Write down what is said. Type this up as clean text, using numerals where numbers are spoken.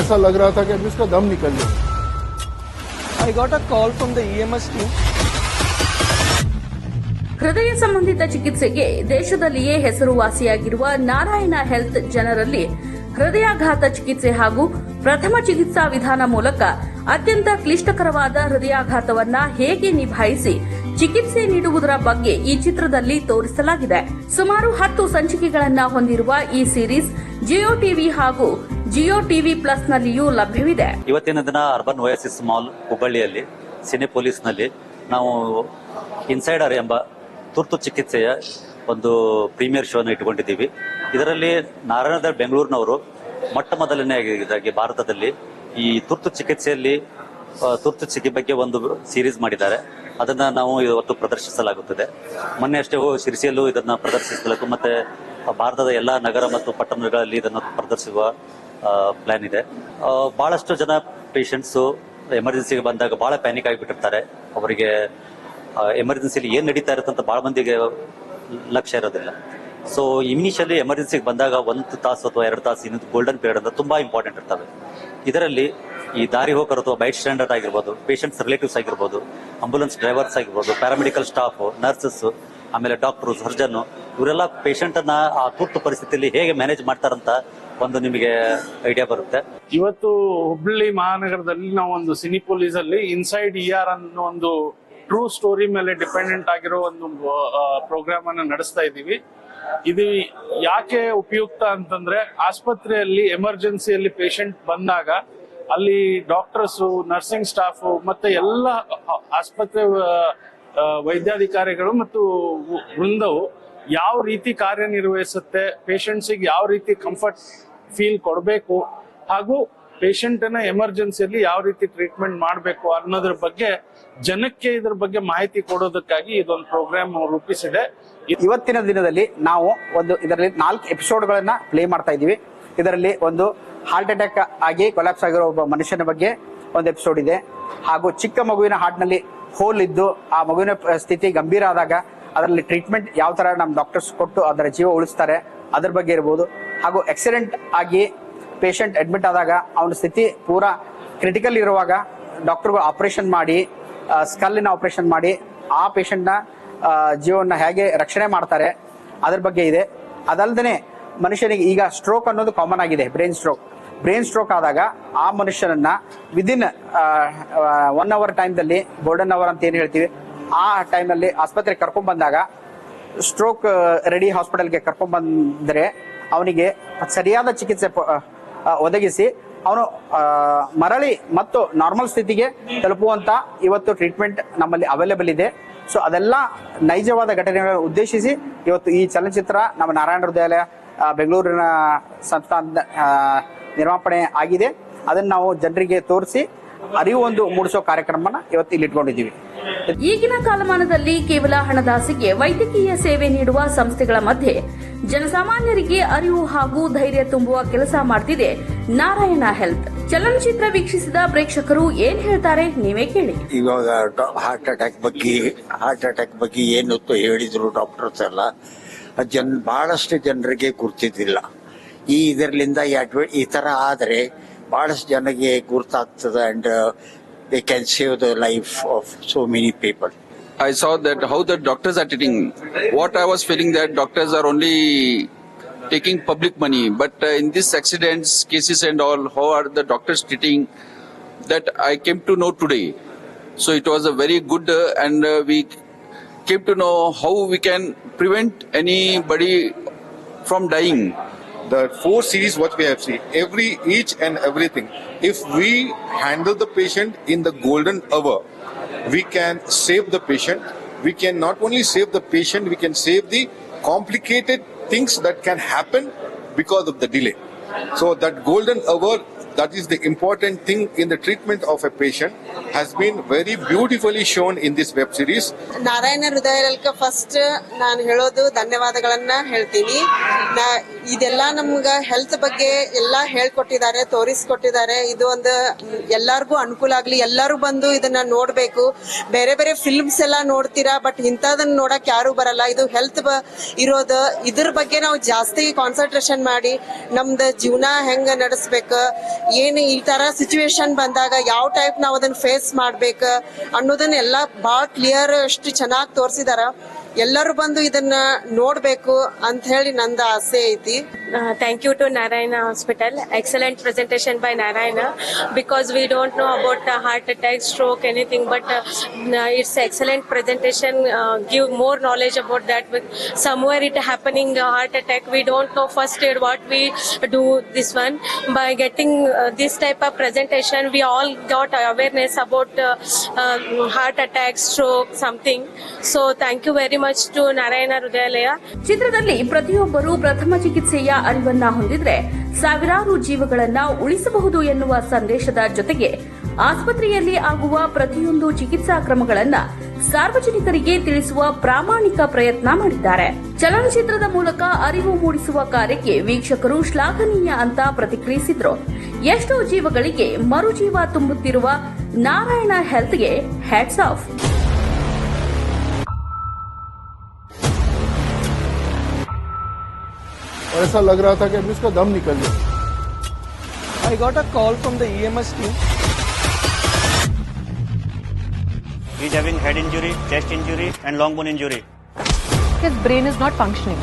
ऐसा लग रहा था कि अभी उसका दम निकल गया। I got a call from the EMS team. ಹೃದಯ ಸಂಬಂಧಿತ ಚಿಕಿತ್ಸೆಗೆ ದೇಶದಲ್ಲಿಯೇ ಹೆಸರುವಾಸಿಯಾಗಿರುವ ನಾರಾಯಣ ಹೆಲ್ತ್ ಜನರಲ್ಲಿ ಹೃದಯಾಘಾತ ಚಿಕಿತ್ಸೆ ಹಾಗೂ ಪ್ರಥಮ ಚಿಕಿತ್ಸಾ ವಿಧಾನ ಮೂಲಕ ಅತ್ಯಂತ ಕ್ಲಿಷ್ಟಕರವಾದ ಹೃದಯಾಘಾತವನ್ನ ಹೇಗೆ ನಿಭಾಯಿಸಿ ಚಿಕಿತ್ಸೆ ನೀಡುವುದರ ಬಗ್ಗೆ ಈ ಚಿತ್ರದಲ್ಲಿ ತೋರಿಸಲಾಗಿದೆ. ಸುಮಾರು 10 ಸಂಚಿಕೆಗಳನ್ನ ಹೊಂದಿರುವ ಈ ಸೀರೀಸ್ ಜಿಯೋ ಟಿವಿ ಹಾಗೂ ಜಿಯೋ ಟಿವಿ ಪ್ಲಸ್ ನಲ್ಲಿಯೂ ಲಭ್ಯವಿದೆ. ಇವತ್ತಿನ ದಿನ ಅರ್ಬನ್ ಓಯಾಸಿಸ್ ಮಾಲ್ ಹುಬ್ಬಳ್ಳಿಯಲ್ಲಿ ಸಿನೆಪೋಲಿಸ್ನಲ್ಲಿ ನಾವು ಇನ್ಸೈಡರ್ ಎಂಬ ತುರ್ತು ಚಿಕಿತ್ಸೆಯ ಒಂದು ಪ್ರೀಮಿಯರ್ ಶೋನ ಇಟ್ಟುಕೊಂಡಿದ್ದೀವಿ. ಇದರಲ್ಲಿ ನಾರಾಯಣದ ಬೆಂಗಳೂರಿನವರು ಮೊಟ್ಟ ಮೊದಲನೇದಾಗಿ ಭಾರತದಲ್ಲಿ ಈ ತುರ್ತು ಚಿಕಿತ್ಸೆಯಲ್ಲಿ ತುರ್ತು ಚಿಕಿತ್ಸೆ ಬಗ್ಗೆ ಒಂದು ಸೀರೀಸ್ ಮಾಡಿದ್ದಾರೆ. ಅದನ್ನ ನಾವು ಇವತ್ತು ಪ್ರದರ್ಶಿಸಲಾಗುತ್ತದೆ. ಮೊನ್ನೆ ಅಷ್ಟೇ ಶಿರಸಿಯಲ್ಲೂ ಇದನ್ನ ಪ್ರದರ್ಶಿಸಬೇಕು, ಮತ್ತೆ ಭಾರತದ ಎಲ್ಲಾ ನಗರ ಮತ್ತು ಪಟ್ಟಣಗಳಲ್ಲಿ ಇದನ್ನು ಪ್ರದರ್ಶಿಸುವ ಪ್ಲಾನ್ ಇದೆ. ಬಹಳಷ್ಟು ಜನ ಪೇಷಂಟ್ಸು ಎಮರ್ಜೆನ್ಸಿಗೆ ಬಂದಾಗ ಬಹಳ ಪ್ಯಾನಿಕ್ ಆಗಿಬಿಟ್ಟಿರ್ತಾರೆ. ಅವರಿಗೆ ಎಮರ್ಜೆನ್ಸಿಲಿ ಏನ್ ನಡೀತಾ ಇರುತ್ತೆ ಅಂತ ಬಹಳ ಮಂದಿಗೆ ಲಕ್ಷ್ಯ ಇರೋದಿಲ್ಲ. ಸೊ ಇನಿಷಿಯಲಿ ಎಮರ್ಜೆನ್ಸಿಗೆ ಬಂದಾಗ 1 ತಾಸು ಅಥವಾ 2 ತಾಸು ಇನ್ನೊಂದು ಗೋಲ್ಡನ್ ಪೀರಿಯಡ್ ಅಂತ ತುಂಬಾ ಇಂಪಾರ್ಟೆಂಟ್ ಇರ್ತವೆ. ಇದರಲ್ಲಿ ಈ ದಾರಿ ಹೋಗರು ಅಥವಾ ಬೈಟ್ ಸ್ಟ್ಯಾಂಡರ್ಡ್ ಆಗಿರ್ಬೋದು, ಪೇಷಂಟ್ಸ್ ರಿಲೇಟಿವ್ಸ್ ಆಗಿರ್ಬೋದು, ಆಂಬುಲೆನ್ಸ್ ಡ್ರೈವರ್ಸ್ ಆಗಿರ್ಬೋದು, ಪ್ಯಾರಾಮೆಡಿಕಲ್ ಸ್ಟಾಫ್, ನರ್ಸಸ್, ಆಮೇಲೆ ಡಾಕ್ಟರ್, ಸರ್ಜನ್, ಇವರೆಲ್ಲ ಪೇಷಂಟ್ ಅನ್ನ ಆ ತುರ್ತು ಪರಿಸ್ಥಿತಿಯಲ್ಲಿ ಹೇಗೆ ಮ್ಯಾನೇಜ್ ಮಾಡ್ತಾರಂತ ಒಂದು ನಿಮಗೆ ಐಡಿಯಾ ಬರುತ್ತೆ. ಇವತ್ತು ಹುಬ್ಬಳ್ಳಿ ಮಹಾನಗರದಲ್ಲಿ ನಾವು ಒಂದು ಸಿನಿಪೋಲಿಸ್ ಅಲ್ಲಿ ಇನ್ಸೈಡ್ ER ಅನ್ನೋ ಒಂದು ಟ್ರೂ ಸ್ಟೋರಿ ಮೇಲೆ ಡಿಪೆಂಡೆಂಟ್ ಆಗಿರೋ ಒಂದು ಪ್ರೋಗ್ರಾಮ್ ಅನ್ನು ನಡೆಸ್ತಾ ಇದ್ದೀವಿ. ಇದು ಯಾಕೆ ಉಪಯುಕ್ತ ಅಂತಂದ್ರೆ, ಆಸ್ಪತ್ರೆಯಲ್ಲಿ ಎಮರ್ಜೆನ್ಸಿಯಲ್ಲಿ ಪೇಷಂಟ್ ಬಂದಾಗ ಅಲ್ಲಿ ಡಾಕ್ಟರ್ಸ್, ನರ್ಸಿಂಗ್ ಸ್ಟಾಫ್ ಮತ್ತೆ ಎಲ್ಲ ಆಸ್ಪತ್ರೆ ವೈದ್ಯಾಧಿಕಾರಿಗಳು ಮತ್ತು ವೃಂದವು ಯಾವ ರೀತಿ ಕಾರ್ಯನಿರ್ವಹಿಸುತ್ತೆ, ಪೇಷಂಟ್ಸಿಗೆ ಯಾವ ರೀತಿ ಕಂಫರ್ಟ್ ಫೀಲ್ ಕೊಡಬೇಕು ಹಾಗೂ ಪೇಷಂಟ್ ಅನ್ನ ಎಮರ್ಜೆನ್ಸಿಯಲ್ಲಿ ಯಾವ ರೀತಿ ಟ್ರೀಟ್ಮೆಂಟ್ ಮಾಡಬೇಕು ಅನ್ನೋದ್ರ ಬಗ್ಗೆ ಜನಕ್ಕೆ ಇದ್ರ ಬಗ್ಗೆ ಮಾಹಿತಿ ಕೊಡೋದಕ್ಕಾಗಿ ಇದೊಂದು ಪ್ರೋಗ್ರಾಮ್ ರೂಪಿಸಿದೆ. ಇವತ್ತಿನ ದಿನದಲ್ಲಿ ನಾವು ಇದರಲ್ಲಿ 4 ಎಪಿಸೋಡ್ಗಳನ್ನ ಪ್ಲೇ ಮಾಡ್ತಾ ಇದೀವಿ. ಇದರಲ್ಲಿ ಒಂದು ಹಾರ್ಟ್ ಅಟ್ಯಾಕ್ ಆಗಿ ಕೊಲ್ಯಾಪ್ಸ್ ಆಗಿರೋ ಒಬ್ಬ ಮನುಷ್ಯನ ಬಗ್ಗೆ ಒಂದು ಎಪಿಸೋಡ್ ಇದೆ. ಹಾಗೂ ಚಿಕ್ಕ ಮಗುವಿನ ಹಾರ್ಟ್ ನಲ್ಲಿ ಹೋಲ್ ಇದ್ದು ಆ ಮಗುವಿನ ಸ್ಥಿತಿ ಗಂಭೀರ ಆದಾಗ ಅದರಲ್ಲಿ ಟ್ರೀಟ್ಮೆಂಟ್ ಯಾವ ತರ ನಮ್ಮ ಡಾಕ್ಟರ್ಸ್ ಕೊಟ್ಟು ಅದರ ಜೀವ ಉಳಿಸ್ತಾರೆ ಅದ್ರ ಬಗ್ಗೆ ಇರಬಹುದು. ಹಾಗೂ ಆಕ್ಸಿಡೆಂಟ್ ಆಗಿ ಪೇಷಂಟ್ ಅಡ್ಮಿಟ್ ಆದಾಗ ಅವನ ಸ್ಥಿತಿ ಪೂರಾ ಕ್ರಿಟಿಕಲ್ ಇರುವಾಗ ಡಾಕ್ಟರ್ಗಳು ಆಪರೇಷನ್ ಮಾಡಿ, ಸ್ಕಲ್ಲಿನ ಆಪರೇಷನ್ ಮಾಡಿ ಆ ಪೇಷಂಟ್ನ ಜೀವನ ಹೇಗೆ ರಕ್ಷಣೆ ಮಾಡ್ತಾರೆ ಅದ್ರ ಬಗ್ಗೆ ಇದೆ. ಅದಲ್ಲದೆ ಮನುಷ್ಯನಿಗೆ ಈಗ ಸ್ಟ್ರೋಕ್ ಅನ್ನೋದು ಕಾಮನ್ ಆಗಿದೆ, ಬ್ರೈನ್ ಸ್ಟ್ರೋಕ್ ಆದಾಗ ಆ ಮನುಷ್ಯನನ್ನ ವಿದಿನ್ 1 ಅವರ್ ಟೈಮ್ದಲ್ಲಿ, ಗೋಲ್ಡನ್ ಅವರ್ ಅಂತ ಏನು ಹೇಳ್ತೀವಿ, ಆ ಟೈಮ್ನಲ್ಲಿ ಆಸ್ಪತ್ರೆಗೆ ಕರ್ಕೊಂಡ್ ಬಂದಾಗ ಸ್ಟ್ರೋಕ್ ರೆಡಿ ಹಾಸ್ಪಿಟಲ್ಗೆ ಕರ್ಕೊಂಡ್ ಬಂದ್ರೆ ಅವನಿಗೆ ಸರಿಯಾದ ಚಿಕಿತ್ಸೆ ಒದಗಿಸಿ ಅವನು ಮರಳಿ ಮತ್ತು ನಾರ್ಮಲ್ ಸ್ಥಿತಿಗೆ ತಲುಪುವಂತ ಇವತ್ತು ಟ್ರೀಟ್ಮೆಂಟ್ ನಮ್ಮಲ್ಲಿ ಅವೈಲೇಬಲ್ ಇದೆ. ಸೊ ಅದೆಲ್ಲ ನೈಜವಾದ ಘಟನೆಗಳನ್ನು ಉದ್ದೇಶಿಸಿ ಇವತ್ತು ಈ ಚಲನಚಿತ್ರ ನಮ್ಮ ನಾರಾಯಣ ಹೃದಯಾಲಯ ಬೆಂಗಳೂರಿನ ಸಂಸ್ಥಾನದ ನಿರ್ಮಾಪಣೆ ಆಗಿದೆ. ಅದನ್ನ ನಾವು ಜನರಿಗೆ ತೋರಿಸಿ ಅರಿವು ಒಂದು ಮೂಡಿಸೋ ಕಾರ್ಯಕ್ರಮನ ಇವತ್ತು ಇಲ್ಲಿ ಇಟ್ಕೊಂಡಿದ್ದೀವಿ. ಈಗಿನ ಕಾಲಮಾನದಲ್ಲಿ ಕೇವಲ ಹಣದಾಸೆಗೆ ವೈದ್ಯಕೀಯ ಸೇವೆ ನೀಡುವ ಸಂಸ್ಥೆಗಳ ಮಧ್ಯೆ ಜನಸಾಮಾನ್ಯರಿಗೆ ಅರಿವು ಹಾಗೂ ಧೈರ್ಯ ತುಂಬುವ ಕೆಲಸ ಮಾಡ್ತಿದೆ ನಾರಾಯಣ ಹೆಲ್ತ್. ಚಲನಚಿತ್ರ ವೀಕ್ಷಿಸಿದ ಪ್ರೇಕ್ಷಕರು ಏನ್ ಹೇಳ್ತಾರೆ ನೀವೇ ಕೇಳಿ. ಇವಾಗ ಹಾರ್ಟ್ ಅಟ್ಯಾಕ್ ಬಗ್ಗೆ ಏನು ಹೇಳಿದ್ರು ಡಾಕ್ಟರ್ಸ್ ಎಲ್ಲ, ಬಹಳಷ್ಟು ಜನರಿಗೆ ಗುರ್ತಿದ್ದಿಲ್ಲ. ಇದರಿಂದ ಈ ತರ ಆದ್ರೆ ಬಹಳಷ್ಟು ಜನಕ್ಕೆ ಗುರ್ತಾಗ್ತದೆ and they can save the life of so many people. I saw that how the doctors are treating. What I was feeling that doctors are only taking public money, but in these accidents, cases and all, how are the doctors treating? That I came to know today. So it was a very good and we came to know how we can prevent anybody from dying. The 4 series what we have seen, each and everything, if we handle the patient in the golden hour, we can save the patient. We can not only save the patient, we can save the complicated things that can happen because of the delay. So that golden hour, that is the important thing in the treatment of a patient, has been very beautifully shown in this web series. Narayana ಹೃದಯಾಲಯಕ್ಕೆ first ನಾನು ಹೇಳೋದು ಧನ್ಯವಾದಗಳನ್ನ ಹೇಳ್ತೀನಿ. ಇದೆಲ್ಲ ನಮ್ಗ health ಬಗ್ಗೆ ಎಲ್ಲ ಹೇಳ್ಕೊಟ್ಟಿದ್ದಾರೆ, ತೋರಿಸ್ಕೊಟ್ಟಿದ್ದಾರೆ. ಇದು ಒಂದು ಎಲ್ಲಾರ್ಗೂ ಅನುಕೂಲ ಆಗ್ಲಿ, ಎಲ್ಲರೂ ಬಂದು ಇದನ್ನ ನೋಡ್ಬೇಕು. ಬೇರೆ ಬೇರೆ ಫಿಲ್ಮ್ಸ್ ಎಲ್ಲ ನೋಡ್ತೀರಾ, ಬಟ್ ಇಂಥದನ್ನ ನೋಡಕ್ ಯಾರು ಬರಲ್ಲ. ಇದು ಹೆಲ್ತ್ ಇರೋದು, ಇದ್ರ ಬಗ್ಗೆ ನಾವು ಜಾಸ್ತಿ ಕಾನ್ಸಂಟ್ರೇಷನ್ ಮಾಡಿ ನಮ್ದು ಜೀವನ ಹೆಂಗ ನಡೆಸ್ಬೇಕು, ಏನ್ ಈ ತರ ಸಿಚುವೇಶನ್ ಬಂದಾಗ ಯಾವ ಟೈಪ್ ನಾವ್ ಅದನ್ನ ಫೇಸ್ ಮಾಡ್ಬೇಕು ಅನ್ನೋದನ್ನ ಎಲ್ಲ ಬಹಳ ಕ್ಲಿಯರ್ ಅಷ್ಟು ಚೆನ್ನಾಗಿ ತೋರಿಸಿದಾರ. ಎಲ್ಲರೂ ಬಂದು ಇದನ್ನ ನೋಡ್ಬೇಕು ಅಂತ ಹೇಳಿ ನಂದು ಆಸೆ ಐತಿ. Thank you to Narayana Hospital. Excellent presentation by Narayana, because we don't know about heart attack, stroke, anything, but it's excellent presentation. Give more knowledge about that. Somewhere it happening heart attack, we don't know first aid what we do. This one by getting this type of presentation, we all got awareness about heart attack, stroke, something. So thank you very much to Narayana Hrudayalaya. ಚಿತ್ರದಲ್ಲಿ ಪ್ರತಿಯೊಬ್ಬರು ಪ್ರಥಮ ಚಿಕಿತ್ಸೆಯ ಅರಿವನ್ನ ಹೊಂದಿದ್ರೆ ಸಾವಿರಾರು ಜೀವಗಳನ್ನ ಉಳಿಸಬಹುದು ಎನ್ನುವ ಸಂದೇಶದ ಜೊತೆಗೆ ಆಸ್ಪತ್ರೆಯಲ್ಲಿ ಆಗುವ ಪ್ರತಿಯೊಂದು ಚಿಕಿತ್ಸಾ ಕ್ರಮಗಳನ್ನ ಸಾರ್ವಜನಿಕರಿಗೆ ತಿಳಿಸುವ ಪ್ರಾಮಾಣಿಕ ಪ್ರಯತ್ನ ಮಾಡಿದ್ದಾರೆ. ಚಲನಚಿತ್ರದ ಮೂಲಕ ಅರಿವು ಮೂಡಿಸುವ ಕಾರ್ಯಕ್ಕೆ ವೀಕ್ಷಕರು ಶ್ಲಾಘನೀಯ ಅಂತ ಪ್ರತಿಕ್ರಿಯಿಸಿದ್ರು. ಎಷ್ಟೋ ಜೀವಗಳಿಗೆ ಮರುಜೀವ ತುಂಬುತ್ತಿರುವ ನಾರಾಯಣ ಹೆಲ್ತ್ಗೆ ಹ್ಯಾಟ್ಸ್ ಆಫ್. और ऐसा लग रहा था कि अभी इसका दम निकल गया. I got a call from the EMS team. He is having head injury, chest injury and long bone injury. His brain is not functioning.